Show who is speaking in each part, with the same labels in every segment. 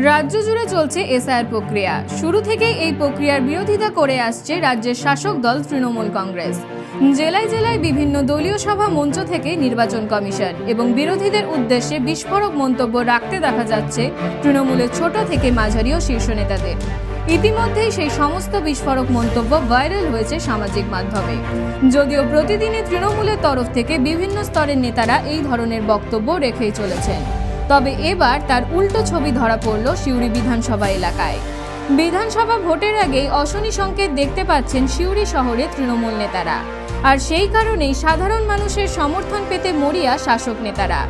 Speaker 1: রাজ্য জুড়ে চলছে এসআইআর প্রক্রিয়া। শুরু থেকেই এই প্রক্রিয়ার বিরোধিতা করে আসছে রাজ্যের শাসক দল তৃণমূল কংগ্রেস। জেলায় জেলায় বিভিন্ন দলীয় সভা মঞ্চ থেকে নির্বাচন কমিশন এবং বিরোধীদের উদ্দেশ্যে বিস্ফোরক মন্তব্য রাখতে দেখা যাচ্ছে তৃণমূলের ছোট থেকে মাঝারি ও শীর্ষ নেতাদের। ইতিমধ্যেই সেই সমস্ত বিস্ফোরক মন্তব্য ভাইরাল হয়েছে সামাজিক মাধ্যমে। যদিও প্রতিদিনই তৃণমূলের তরফ থেকে বিভিন্ন স্তরের নেতারা এই ধরনের বক্তব্য রেখেই চলেছেন, তবে এবার তার উল্টো ছবি ধরা পড়ল সিউড়ি বিধানসভা এলাকায়। বিধানসভা ভোটের আগেই অশনি সংকেত দেখতে পাচ্ছেন সিউড়ি শহরে তৃণমূল নেতারা, আর সেই কারণেই সাধারণ মানুষের সমর্থন পেতে মরিয়া শাসক নেতারা।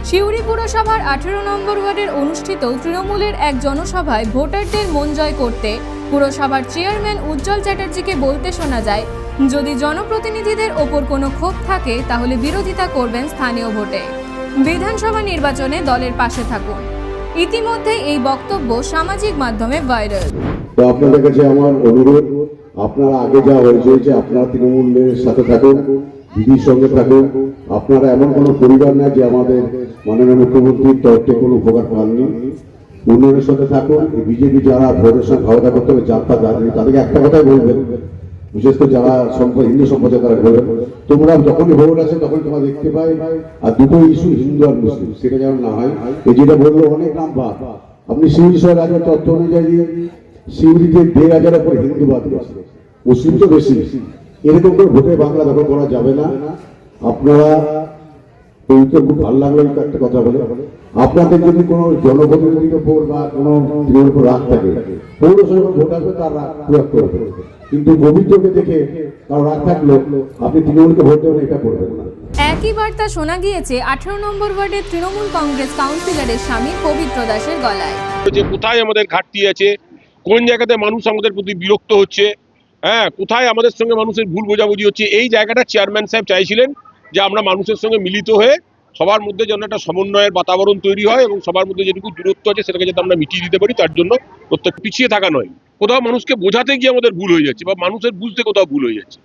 Speaker 1: সিউড়ি পুরসভার 18 নম্বর ওয়ার্ডের অনুষ্ঠিত তৃণমূলের এক জনসভায় ভোটারদের মন জয় করতে পুরসভার চেয়ারম্যান উজ্জ্বল চ্যাটার্জিকে বলতে শোনা যায়, যদি জনপ্রতিনিধিদের ওপর কোনো ক্ষোভ থাকে তাহলে বিরোধিতা করবেন স্থানীয় ভোটে, বিধানসভা নির্বাচনে দলের পাশে থাকুন। ইতিমধ্যে এই বক্তব্য সামাজিক মাধ্যমে ভাইরাল।
Speaker 2: তো আপনাদের কাছে আমার অনুরোধ, আপনারা আগে যা হয়েছে যে আপনারা তৃণমূলের সাথে থাকুন, দিদির সঙ্গে থাকুন। আপনারা এমন কোনো পরিবার না যে আমাদের মাননীয় মুখ্যমন্ত্রীর তরফ থেকে কোনো উপকার পাননি। উন্নয়নের সাথে থাকুন। বিজেপি যারা ভোটের সঙ্গে খাওয়া দাওয়া করতে হবে যাত্রা জানেনি, তাদেরকে একটা কথাই বলবেন, বিশেষ করে যারা হিন্দু সম্প্রদায় তারা বলবেন, তোমরা যখনই ভোট আছে তখন তোমরা দেখতে পাই আর দুটো ইস্যু হিন্দু আর মুসলিম, সেটা যেন না হয়। এই যেটা বললো অনেক নাম বাদ, আপনি সিউড়ি শহর আগের তথ্য অনুযায়ী সিউড়িতে 1,500-এর উপর হিন্দু বাদ গেছে, মুসলিম তো বেশি। এরকম করে ভোটে বাংলা দখল করা যাবে না। আপনারা খুব ভালো লাগলো একটা কথা বলে, আপনাদের যদি কোনো জনপ্রতিনিধির উপর বা কোনো তৃণমূলের উপর রাগ থাকে, পৌরসভার ভোট আসবে তার রাগ প্রয়োগ করবে, কিন্তু গোবিন্দকে দেখে তার রাগ থাকলো আপনি তৃণমূলকে ভোট দেবেন, এটা করবেন না।
Speaker 1: একই বার্তা শোনা গিয়েছে 18 নম্বর ওয়ার্ডের তৃণমূল কংগ্রেস কাউন্সিলরের স্বামী পবিত্র দাসের গলায়।
Speaker 3: যে কোথায় আমাদের ঘাটতি আছে, কোন জায়গাতে মানুষ আমাদের প্রতি বিরক্ত হচ্ছে, কোথায় আমাদের সঙ্গে মানুষের ভুল বোঝাবুঝি হচ্ছে, এই জায়গাটা চেয়ারম্যান সাহেব চাইছিলেন যে আমরা মানুষের সঙ্গে মিলিত হয়ে সবার মধ্যে যেন একটা সমন্বয়ের বাতাবরণ তৈরি হয় এবং সবার মধ্যে যেটুকু দূরত্ব আছে সেটাকে যাতে আমরা মিটিয়ে দিতে পারি, তার জন্য প্রত্যেক পিছিয়ে থাকা নয়। কোথাও মানুষকে বোঝাতে গিয়ে আমাদের ভুল হয়ে যাচ্ছে বা মানুষের বুঝতে কোথাও ভুল হয়ে যাচ্ছে।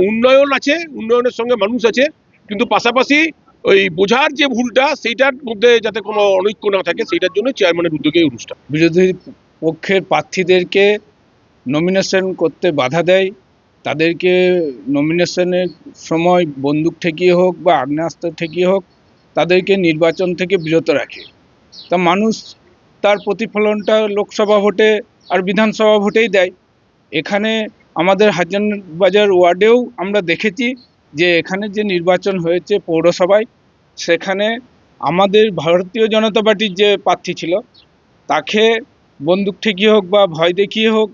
Speaker 3: উন্নয়ন আছে, উন্নয়নের সঙ্গে মানুষ আছে, কিন্তু পাশাপাশি ওই বোঝার যে ভুলটা সেইটার মধ্যে যাতে কোনো অনৈক্য না থাকে, সেইটার জন্য চেয়ারম্যানের উদ্যোগে এই অনুষ্ঠান।
Speaker 4: বিরোধী পক্ষের প্রার্থীদেরকে নমিনেশন করতে বাধা দেয়, তাদেরকে নমিনেশনের সময় বন্দুক ঠেকিয়ে হোক বা আগ্নেয়াস্ত্র ঠেকিয়ে হোক তাদেরকে নির্বাচন থেকে বিরত রাখে। তা মানুষ তার প্রতিফলনটা লোকসভা ভোটে আর বিধানসভা ভোটেই দেয়। এখানে আমাদের হাজারবাজার ওয়ার্ডেও আমরা দেখেছি যে এখানে যে নির্বাচন হয়েছে পৌরসভায়, সেখানে আমাদের ভারতীয় জনতা পার্টির যে প্রার্থী ছিল তাকে বন্দুক ঠেকিয়ে হোক বা ভয় দেখিয়ে হোক,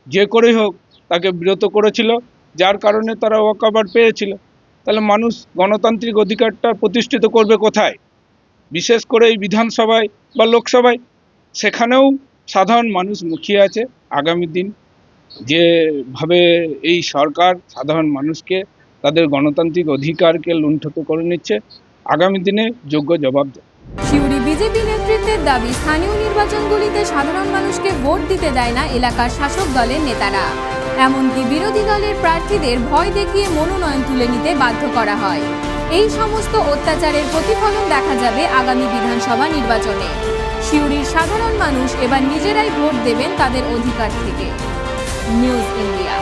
Speaker 4: যে করেই হোক তাকে বিরত করেছিল, যার কারণে তারা ওয়াকওভার পেয়েছিল। তাহলে মানুষ গণতান্ত্রিক অধিকারটা প্রতিষ্ঠিত করবে কোথায়? বিশেষ করে এই বিধানসভায় বা লোকসভায়, সেখানেও সাধারণ মানুষ মুখিয়ে আছে। আগামী দিন যেভাবে এই সরকার সাধারণ মানুষকে তাদের গণতান্ত্রিক অধিকারকে লুণ্ঠিত করে নিচ্ছে, আগামী দিনে যোগ্য জবাব দেয়।
Speaker 1: সিউড়ি বিজেপি নেতৃত্বের দাবি, স্থানীয় নির্বাচনগুলিতে সাধারণ মানুষকে ভোট দিতে দেয় না এলাকার শাসক দলের নেতারা। এমনকি বিরোধী দলের প্রার্থীদের ভয় দেখিয়ে মনোনয়ন তুলে নিতে বাধ্য করা হয়। এই সমস্ত অত্যাচারের প্রতিফলন দেখা যাবে আগামী বিধানসভা নির্বাচনে। সিউড়ির সাধারণ মানুষ এবার নিজেরাই ভোট দেবেন তাদের অধিকার থেকে। News India.